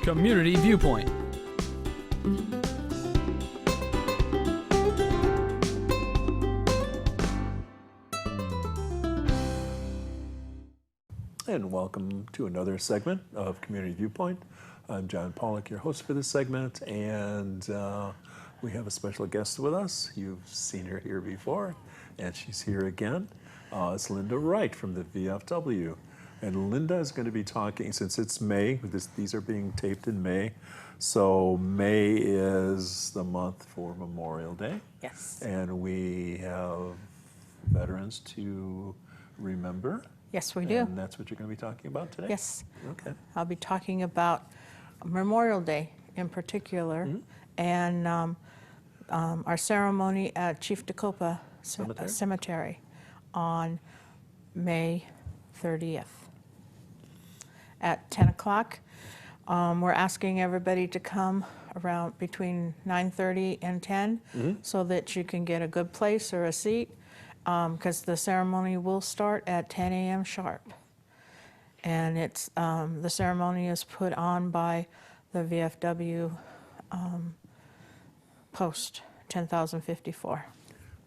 Community Viewpoint. And welcome to another segment of Community Viewpoint. I'm John Pawlak, your host for this segment, and we have a special guest with us. You've seen her here before, and she's here again. It's Linda Wright from the VFW. And Linda is going to be talking, since it's May, these are being taped in May, so May is the month for Memorial Day. Yes. And we have veterans to remember. Yes, we do. And that's what you're going to be talking about today? Yes. Okay. I'll be talking about Memorial Day in particular, and our ceremony at Chief Dacopa Cemetery on May 30th at 10 o'clock. We're asking everybody to come around between 9:30 and 10 so that you can get a good place or a seat, because the ceremony will start at 10 a.m. sharp. And it's the ceremony is put on by the VFW post 10,054.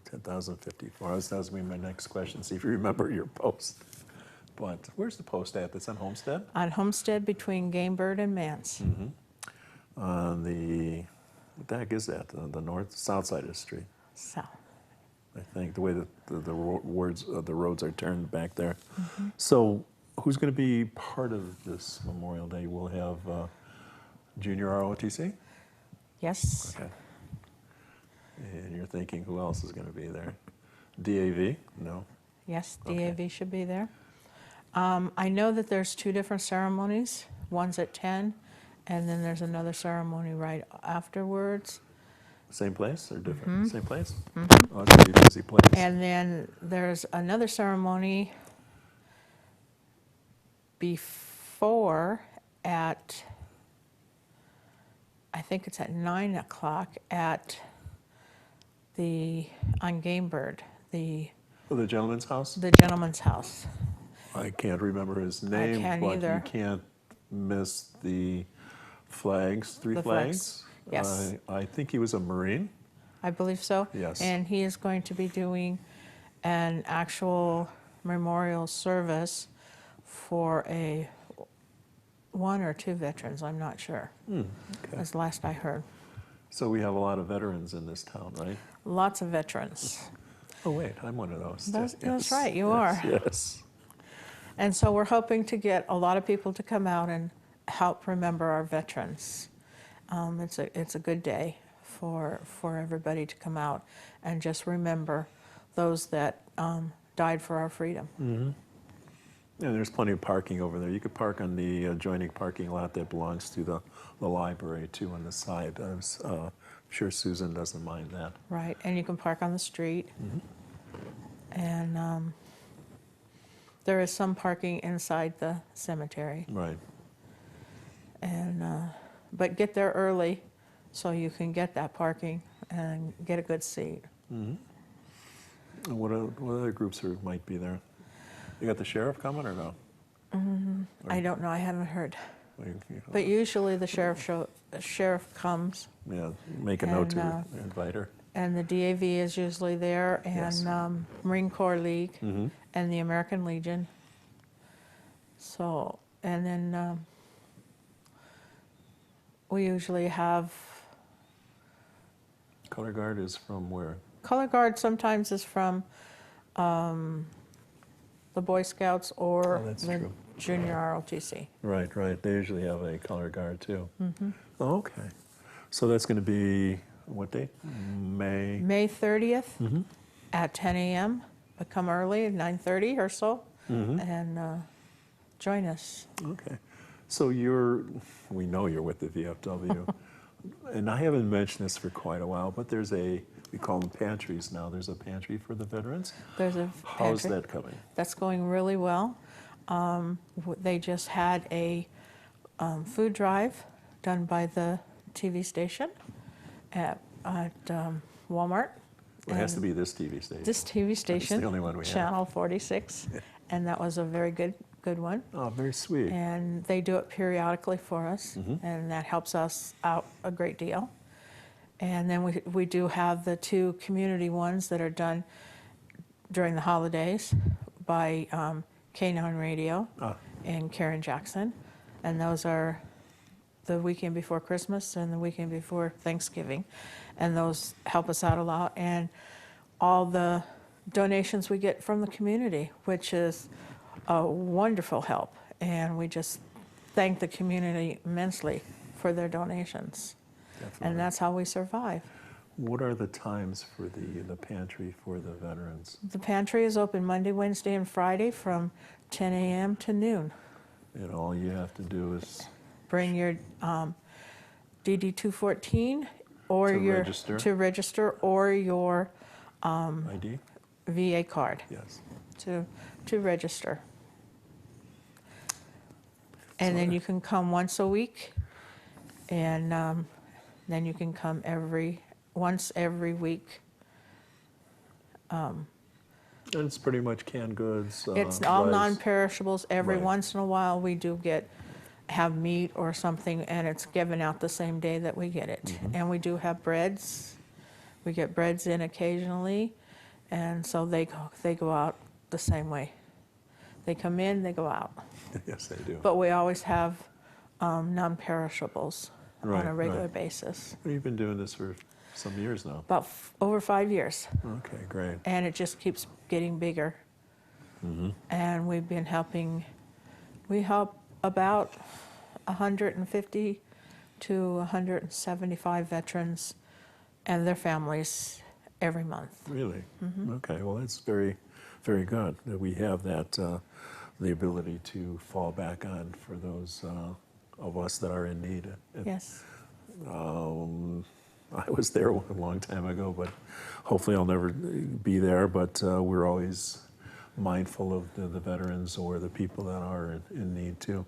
10,054. That was my next question. See if you remember your post. But where's the post at? That's on Homestead? On Homestead between Game Bird and Mance. On the, what the heck is that? The north, south side of the street. So. I think the way that the roads are turned back there. So who's going to be part of this Memorial Day? We'll have Junior ROTC? Yes. Okay. And you're thinking who else is going to be there? DAV? No? Yes, Okay. DAV should be there. I know that there's two different ceremonies. One's at 10, and then there's another ceremony right afterwards. Same place or different? Same place? Oh, it's going to be a busy place. And then there's another ceremony before at, I think it's at 9 o'clock on Game Bird, the The gentleman's house? gentleman's house. I can't remember his name, can't but either. you can't miss the flags, three The flags. Yes. I think he was a Marine. I believe so. Yes. And he is going to be doing an actual memorial service for one or two veterans, I'm not sure. Okay. That's the last I heard. So we have a lot of veterans in this town, right? Lots of veterans. Oh, wait, I'm one of those. That's right, you yes, are. Yes. And so we're hoping to get a lot of people to come out and help remember our veterans. It's a good day for everybody to come out and just remember those that died for our freedom. Yeah, there's plenty of parking over there. You could park on the adjoining parking lot that belongs to the library, too, on the side. I'm sure Susan doesn't mind that. Right, and you can park on the street. And there is some parking inside the cemetery. Right. And but get there early so you can get that parking and get a good seat. And what other groups might be there? You got the sheriff coming or no? I don't know, I haven't heard. You But usually the sheriff comes, yeah, make a note to and, invite her. and the DAV is usually there, and Yes. Marine Corps League, and the American Legion. So, and then we usually have, Color Guard is from where? Color Guard sometimes is from the Boy Scouts or Oh, that's the true. Junior ROTC. Right, right. They usually have a Color Guard too. Oh, okay. So that's going to be what date? May 30th at 10 a.m. But come early at 9:30 or so and join us. Okay. So we know you're with the VFW. And I haven't mentioned this for quite a while, but we call them pantries now. There's a pantry for the veterans. There's a How's pantry. that coming? That's going really well. They just had a food drive done by the TV station at Walmart. It has to be this TV station. This TV station, the only one we have. Channel 46, and that was a very good good one. Oh, very sweet. And they do it periodically for us, and that helps us out a great deal. And then we do have the 2 community ones that are done during the holidays by K9 Radio and Karen Jackson. And those are the weekend before Christmas and the weekend before Thanksgiving. And those help us out a lot. And all the donations we get from the community, which is a wonderful help. And we just thank the community immensely for their donations. Definitely. And that's how we survive. What are the times for the pantry for the veterans? The pantry is open Monday, Wednesday, and Friday from 10 a.m. to noon. And all you have to do is Bring your DD 214 or to register or your ID? VA card Yes. to register. And then you can come once a week, and then you can come once every week. And it's pretty much canned goods. It's all rice. non-perishables. Every Right. once in a while, we do have meat or something, and it's given out the same day that we get it. And we do have breads. We get breads in occasionally, and so they go out the same way. They come in, they go out. Yes, they do. But we always have non-perishables Right, on a regular right. basis. Well, you've been doing this for some years now. About over 5 years, Okay, great. and it just keeps getting bigger. And we've been we help about 150 to 175 veterans and their families every month. Really? Okay, well, that's very, very good that we have that, the ability to fall back on for those of us that are in need. Yes. I was there a long time ago, but hopefully I'll never be there. But we're always mindful of the veterans or the people that are in need too.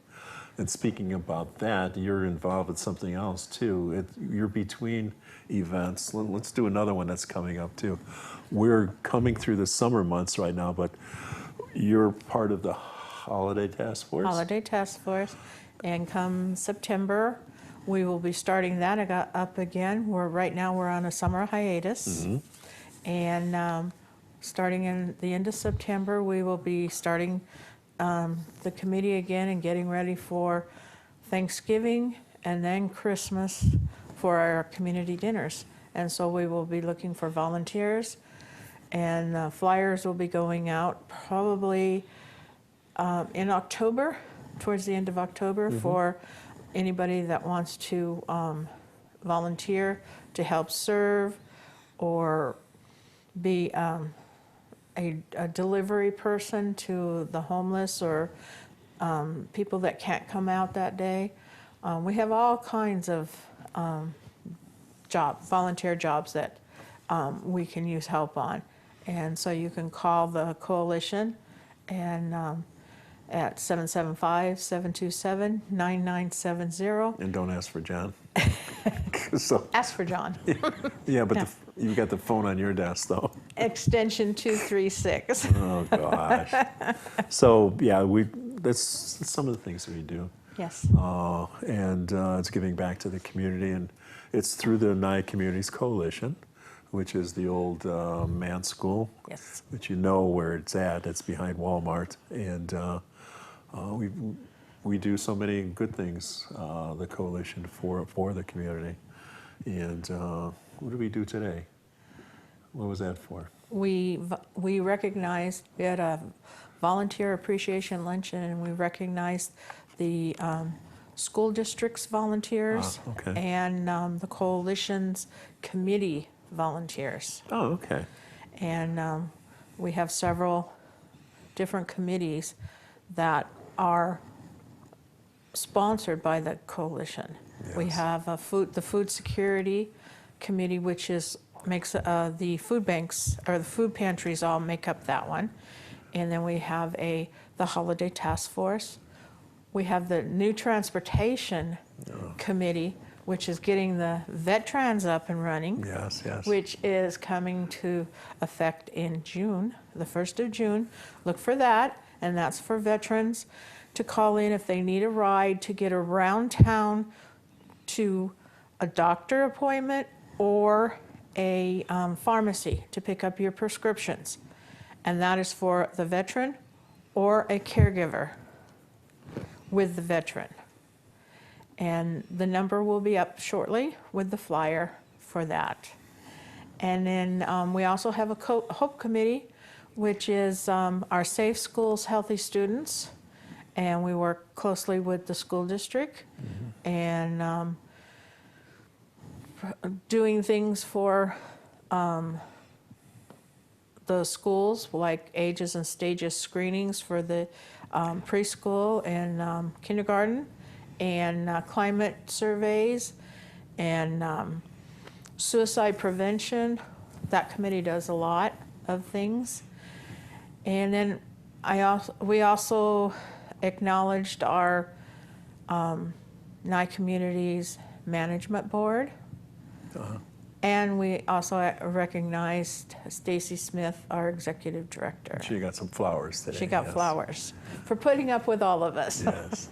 And speaking about that, you're involved with something else too. You're between events. Let's do another one that's coming up too. We're coming through the summer months right now, but you're part of the Holiday Task Force? Holiday Task Force. And come September, we will be starting that up again. Right now we're on a summer hiatus. And starting in the end of September, we will be starting the committee again and getting ready for Thanksgiving and then Christmas for our community dinners. And so we will be looking for volunteers, and flyers will be going out probably in October, towards the end of October, for anybody that wants to volunteer to help serve or be a delivery person to the homeless or people that can't come out that day. We have all kinds of volunteer jobs that we can use help on. And so you can call the coalition and at 775-727-9970. And don't ask for John. So, Ask for John. yeah, but No. you got the phone on your desk though. Extension 236. Oh gosh. So yeah, that's some of the things we do. Yes. And it's giving back to the community, and it's through the Nye Communities Coalition, which is the old man school, Yes. which you know where it's at. It's behind Walmart, and we do so many good things, the coalition for the community. And what did we do today? What was that for? We recognized, we had a volunteer appreciation luncheon, and we recognized the school district's volunteers okay. and the coalition's committee volunteers. Oh, okay. And we have several different committees that are sponsored by the coalition. We Yes. have the food security committee, which makes the food banks or the food pantries all make up that one. And then we have the holiday task force. We have the new transportation committee, which is getting the VetTrans up and running. Yes, yes. Which is coming to effect in June, the 1st of June. Look for that. and that's for veterans to call in if they need a ride to get around town to a doctor appointment or a pharmacy to pick up your prescriptions. And that is for the veteran or a caregiver with the veteran. And the number will be up shortly with the flyer for that. And then we also have a HOPE committee, which is our Safe Schools, Healthy Students. And we work closely with the school district and doing things for the schools, like ages and stages screenings for the preschool and kindergarten, and climate surveys, and suicide prevention. That committee does a lot of things. And then we also acknowledged our Nye Communities Management Board. And we also recognized Stacy Smith, our executive director. She got some flowers today. She got flowers for putting up with all of us. Yes.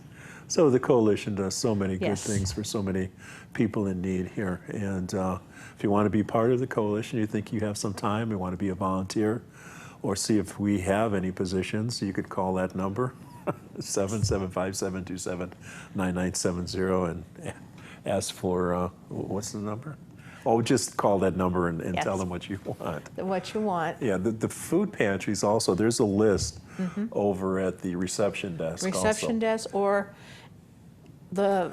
So the coalition does so many good Yes. things for so many people in need here. And if you want to be part of the coalition, you think you have some time, you want to be a volunteer, or see if we have any positions, you could call that number, 775-727-9970, and ask for, what's the number? Oh, just call that number and Yes. tell them what you want. What you want. Yeah, the food pantries also, there's a list over at the reception desk Reception desk, or the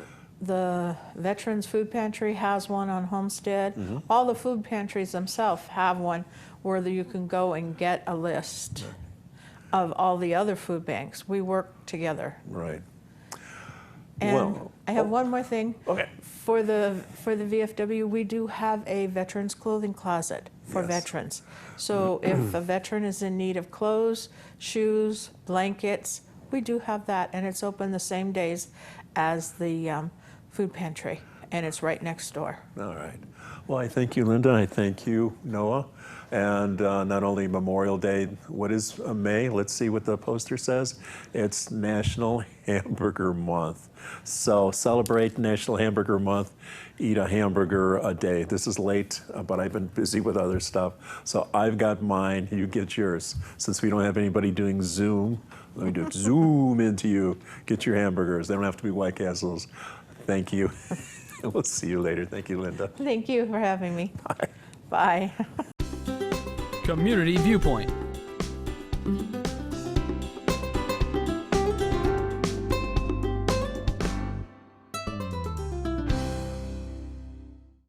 Veterans Food Pantry has one on Homestead. All the food pantries themselves have one where you can go and get a list of all the other food banks. We work together. Right. And Well, I have one more thing. Okay. For the VFW, we do have a veterans clothing closet for Yes. veterans. So if a veteran is in need of clothes, shoes, blankets, we do have that, and it's open the same days as the food pantry, and it's right next door. All right. Well, I thank you, Linda. I thank you, Noah. And not only Memorial Day, what is May? Let's see what the poster says. It's National Hamburger Month. So celebrate National Hamburger Month. Eat a hamburger a day. This is late, but I've been busy with other stuff. So I've got mine, you get yours. Since we don't have anybody doing Zoom, let me do it. Zoom into you. Get your hamburgers. They don't have to be White Castles. Thank you. We'll see you later. Thank you, Linda. Thank you for having me. Bye. Bye. Community Viewpoint.